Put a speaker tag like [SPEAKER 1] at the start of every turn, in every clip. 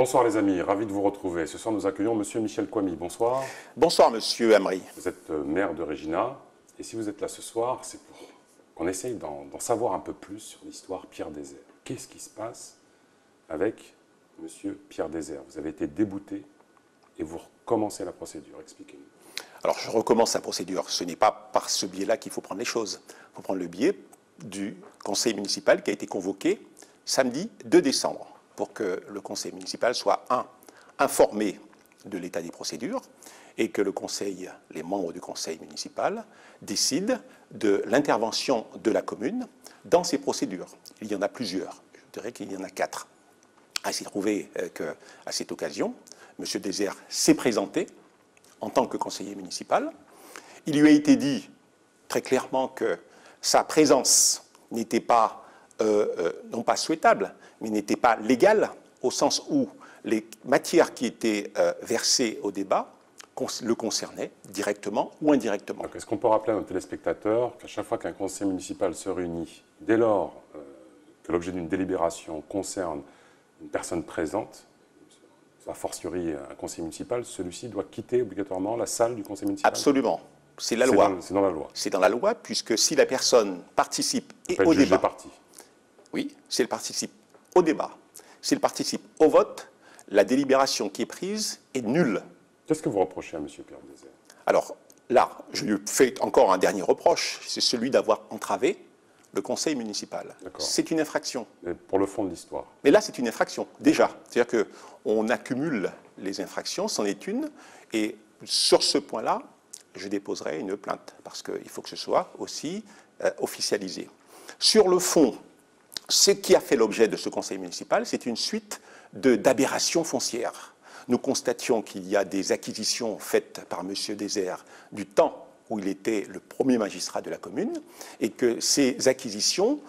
[SPEAKER 1] Bonsoir les amis, ravi de vous retrouver. Ce soir nous accueillons Monsieur Michel Kouami. Bonsoir.
[SPEAKER 2] Bonsoir Monsieur Amri.
[SPEAKER 1] Vous êtes maire de Regina et si vous êtes là ce soir, c'est pour qu'on essaye d'en savoir un peu plus sur l'histoire Pierre Désert. Qu'est-ce qui se passe avec Monsieur Pierre Désert? Vous avez été débouté et vous recommencez la procédure. Expliquez-nous.
[SPEAKER 2] Alors je recommence la procédure. Ce n'est pas par ce biais-là qu'il faut prendre les choses. Il faut prendre le biais du conseil municipal qui a été convoqué samedi 2 décembre pour que le conseil municipal soit informé de l'état des procédures et que les membres du conseil municipal décident de l'intervention de la commune dans ces procédures. Il y en a plusieurs. Je dirais qu'il y en a 4. Il s'est trouvé qu'à cette occasion, M. Désert s'est présenté en tant que conseiller municipal. Il lui a été dit très clairement que sa présence n'était pas, non pas souhaitable, mais n'était pas légale, au sens où les matières qui étaient versées au débat le concernaient directement ou indirectement.
[SPEAKER 1] Est-ce qu'on peut rappeler à nos téléspectateurs qu'à chaque fois qu'un conseil municipal se réunit, dès lors que l'objet d'une délibération concerne une personne présente, a fortiori un conseil municipal, celui-ci doit quitter obligatoirement la salle du conseil municipal?
[SPEAKER 2] Absolument. C'est la loi.
[SPEAKER 1] C'est dans la loi.
[SPEAKER 2] C'est dans la loi, puisque si la personne participe au débat... Oui, si elle participe au débat, si elle participe au vote, la délibération qui est prise est nulle.
[SPEAKER 1] Qu'est-ce que vous reprochez à M. Pierre Désert?
[SPEAKER 2] Alors là, je lui fais encore un dernier reproche, c'est celui d'avoir entravé le conseil municipal. C'est une infraction.
[SPEAKER 1] Et pour le fond de l'histoire.
[SPEAKER 2] Mais là, c'est une infraction, déjà. C'est-à-dire qu'on accumule les infractions, c'en est une, et sur ce point-là, je déposerai une plainte, parce qu'il faut que ce soit aussi officialisé. Sur le fond, ce qui a fait l'objet de ce conseil municipal, c'est une suite d'aberrations foncières. Nous constations qu'il y a des acquisitions faites par M. Désert du temps où il était le premier magistrat de la commune, et que ces acquisitions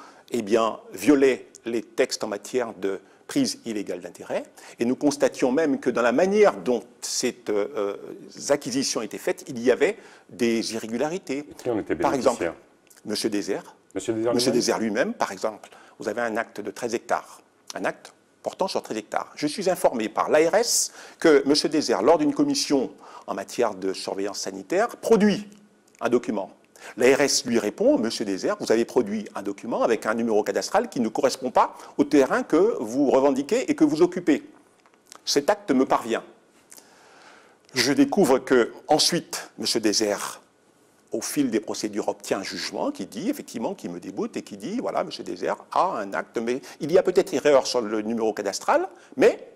[SPEAKER 2] violaient les textes en matière de prise illégale d'intérêt. Et nous constations même que dans la manière dont ces acquisitions étaient faites, il y avait des irrégularités.
[SPEAKER 1] Qui en était
[SPEAKER 2] par exemple,
[SPEAKER 1] M.
[SPEAKER 2] Désert.
[SPEAKER 1] M.
[SPEAKER 2] Désert lui-même, par exemple. Vous avez un acte de 13 hectares. Un acte portant sur 13 hectares. Je suis informé par l'ARS que M. Désert, lors d'une commission en matière de surveillance sanitaire, produit un document. L'ARS lui répond: Monsieur Désert, vous avez produit un document avec un numéro cadastral qui ne correspond pas au terrain que vous revendiquez et que vous occupez. Cet acte me parvient. Je découvre que ensuite, Monsieur Désert, au fil des procédures, obtient un jugement qui dit, effectivement, qui me déboute et qui dit, voilà, Monsieur Désert a un acte, mais il y a peut-être erreur sur le numéro cadastral, mais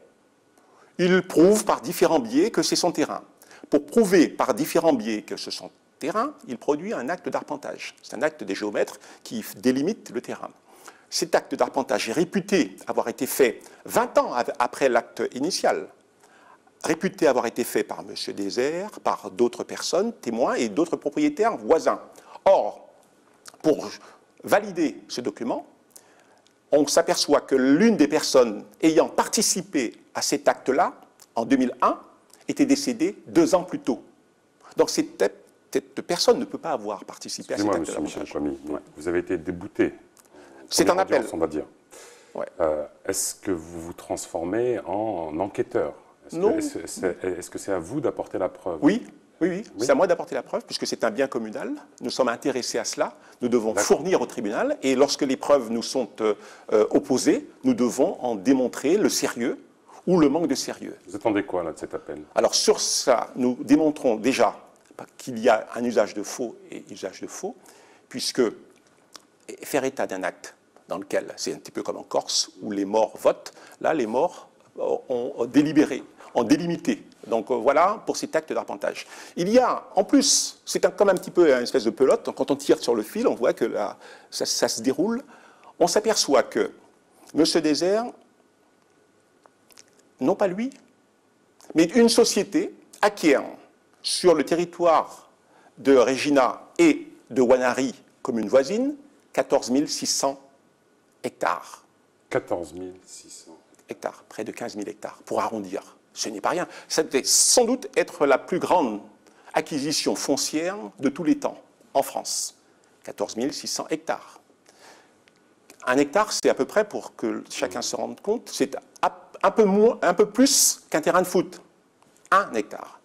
[SPEAKER 2] il prouve par différents biais que c'est son terrain. Pour prouver par différents biais que c'est son terrain, il produit un acte d'arpentage. C'est un acte des géomètres qui délimite le terrain. Cet acte d'arpentage est réputé avoir été fait 20 ans après l'acte initial, réputé avoir été fait par M. Désert, par d'autres personnes, témoins et d'autres propriétaires voisins. Or, pour valider ce document, on s'aperçoit que l'une des personnes ayant participé à cet acte-là, en 2001, était décédée 2 ans plus tôt. Donc cette personne ne peut pas avoir participé à cet acte-là.
[SPEAKER 1] Excusez-moi, M. Michel Kouami, vous avez été débouté.
[SPEAKER 2] C'est un appel.
[SPEAKER 1] On va dire.
[SPEAKER 2] Ouais.
[SPEAKER 1] Est-ce que vous vous transformez en enquêteur?
[SPEAKER 2] Non.
[SPEAKER 1] Est-ce que c'est à vous d'apporter la preuve?
[SPEAKER 2] Oui. C'est à moi d'apporter la preuve, puisque c'est un bien communal. Nous sommes intéressés à cela. Nous devons fournir au tribunal, et lorsque les preuves nous sont opposées, nous devons en démontrer le sérieux ou le manque de sérieux.
[SPEAKER 1] Vous attendez quoi là, de cet appel?
[SPEAKER 2] Alors sur ça, nous démontrons déjà qu'il y a un usage de faux et usage de faux, puisque faire état d'un acte dans lequel, c'est un petit peu comme en Corse, où les morts votent, là les morts ont délibéré, ont délimité. Donc voilà pour cet acte d'arpentage. Il y a, en plus, c'est comme un petit peu une espèce de pelote, quand on tire sur le fil, on voit que là, ça se déroule. On s'aperçoit que M. Désert, non pas lui, mais une société acquiert sur le territoire de Regina et de Wanari, commune voisine, 14 600 hectares.
[SPEAKER 1] 14 600
[SPEAKER 2] hectares, près de 15 000 hectares, pour arrondir. Ce n'est pas rien. Ça devait sans doute être la plus grande acquisition foncière de tous les temps en France. 14 600 hectares. Un hectare, c'est à peu près, pour que chacun se rende compte, c'est un peu plus qu'un terrain de foot. 1 hectare.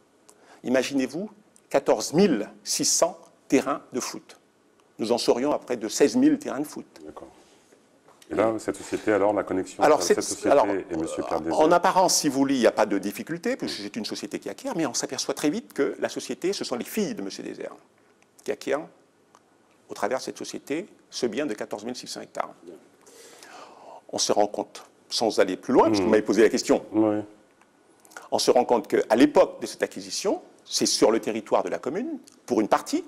[SPEAKER 2] Imaginez-vous 14 600 terrains de foot. Nous en serions à près de 16 000 terrains de foot.
[SPEAKER 1] D'accord. Et là, cette société, alors, la connexion entre cette société et M. Pierre Dézère.
[SPEAKER 2] En apparence, si vous voulez, il n'y a pas de difficulté, puisque c'est une société qui acquiert, mais on s'aperçoit très vite que la société, ce sont les filles de M. Dézère qui acquièrent, au travers de cette société, ce bien de 14 600 hectares. On se rend compte, sans aller plus loin, parce que vous m'avez posé la question, on se rend compte qu'à l'époque de cette acquisition, c'est sur le territoire de la commune, pour une partie,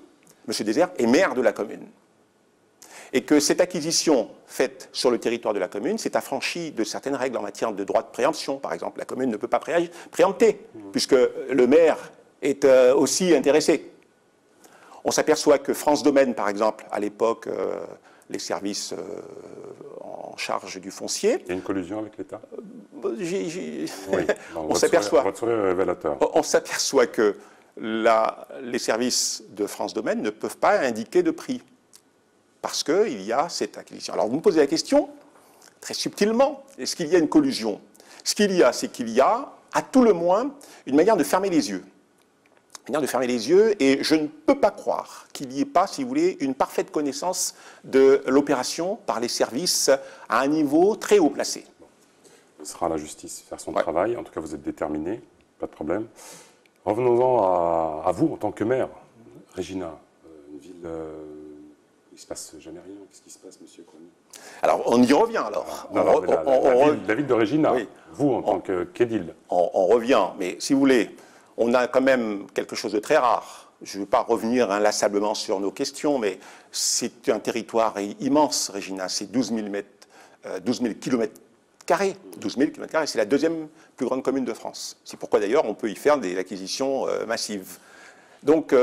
[SPEAKER 2] M. Dézère est maire de la commune. Et que cette acquisition faite sur le territoire de la commune s'est affranchie de certaines règles en matière de droit de préemption. Par exemple, la commune ne peut pas préempter, puisque le maire est aussi intéressé. On s'aperçoit que France Domaine, par exemple, à l'époque, les services en charge du foncier...
[SPEAKER 1] Il y a une collusion avec l'État?
[SPEAKER 2] Oui.
[SPEAKER 1] On s'aperçoit... Votre sourire est révélateur.
[SPEAKER 2] On s'aperçoit que les services de France Domaine ne peuvent pas indiquer de prix. Parce qu'il y a cette acquisition. Alors vous me posez la question, très subtilement, est-ce qu'il y a une collusion? Ce qu'il y a, c'est qu'il y a, à tout le moins, une manière de fermer les yeux. Une manière de fermer les yeux, et je ne peux pas croire qu'il n'y ait pas, si vous voulez, une parfaite connaissance de l'opération par les services à un niveau très haut placé.
[SPEAKER 1] Ce sera à la justice faire son travail. En tout cas, vous êtes déterminé, pas de problème. Revenons-en à vous, en tant que maire. Régina, une ville... il ne se passe jamais rien. Qu'est-ce qui se passe, monsieur Kwame?
[SPEAKER 2] Alors, on y revient, alors.
[SPEAKER 1] La ville de Régina, oui. Vous, en tant qu'édile.
[SPEAKER 2] On revient, mais si vous voulez, on a quand même quelque chose de très rare. Je ne veux pas revenir inlassablement sur nos questions, mais c'est un territoire immense, Régina. C'est 12 000 kilomètres carrés. 12 000 kilomètres carrés, c'est la deuxième plus grande commune de France. C'est pourquoi, d'ailleurs, on peut y faire des acquisitions massives. Donc,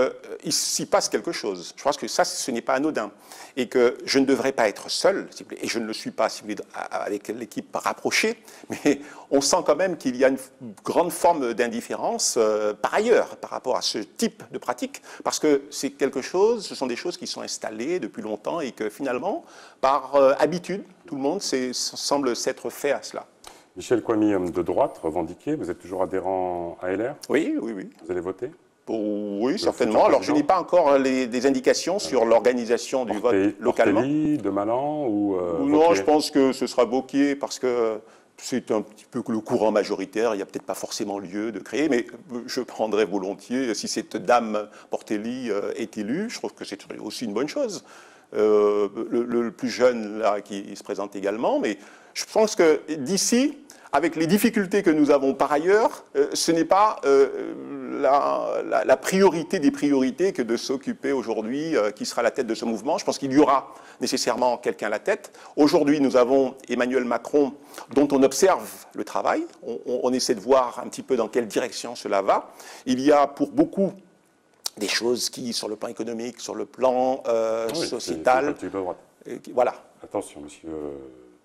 [SPEAKER 2] il s'y passe quelque chose. Je pense que ça, ce n'est pas anodin. Et que je ne devrais pas être seul, et je ne le suis pas, si vous voulez, avec l'équipe rapprochée, mais on sent quand même qu'il y a une grande forme d'indifférence, par ailleurs, par rapport à ce type de pratique, parce que c'est quelque chose, ce sont des choses qui sont installées depuis longtemps et que finalement, par habitude, tout le monde semble s'être fait à cela.
[SPEAKER 1] Michel Kwame, homme de droite, revendiqué, vous êtes toujours adhérent à LR?
[SPEAKER 2] Oui, oui, oui.
[SPEAKER 1] Vous allez voter?
[SPEAKER 2] Oui, certainement. Alors, je n'ai pas encore des indications sur l'organisation du vote localement.
[SPEAKER 1] Portelli, de Malan ou
[SPEAKER 2] non, je pense que ce sera Wauquiez parce que c'est un petit peu le courant majoritaire. Il n'y a peut-être pas forcément lieu de créer, mais je prendrais volontiers, si cette dame Portelli est élue, je trouve que c'est aussi une bonne chose. Le plus jeune, là, qui se présente également, mais je pense que d'ici, avec les difficultés que nous avons par ailleurs, ce n'est pas la priorité des priorités que de s'occuper aujourd'hui, qui sera à la tête de ce mouvement. Je pense qu'il y aura nécessairement quelqu'un à la tête. Aujourd'hui, nous avons Emmanuel Macron, dont on observe le travail. On essaie de voir un petit peu dans quelle direction cela va. Il y a pour beaucoup des choses qui, sur le plan économique, sur le plan sociétal... Voilà.
[SPEAKER 1] Attention, monsieur...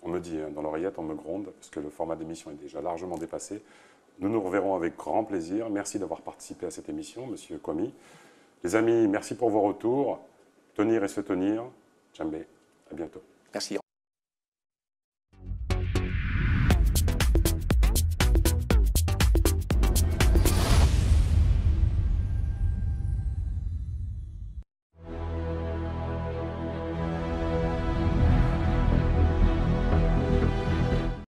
[SPEAKER 1] On me dit, dans l'oreillette, on me gronde, parce que le format d'émission est déjà largement dépassé. Nous nous reverrons avec grand plaisir. Merci d'avoir participé à cette émission, monsieur Kwame. Les amis, merci pour vos retours. Tenir et se tenir. Djambé, à bientôt.
[SPEAKER 2] Merci.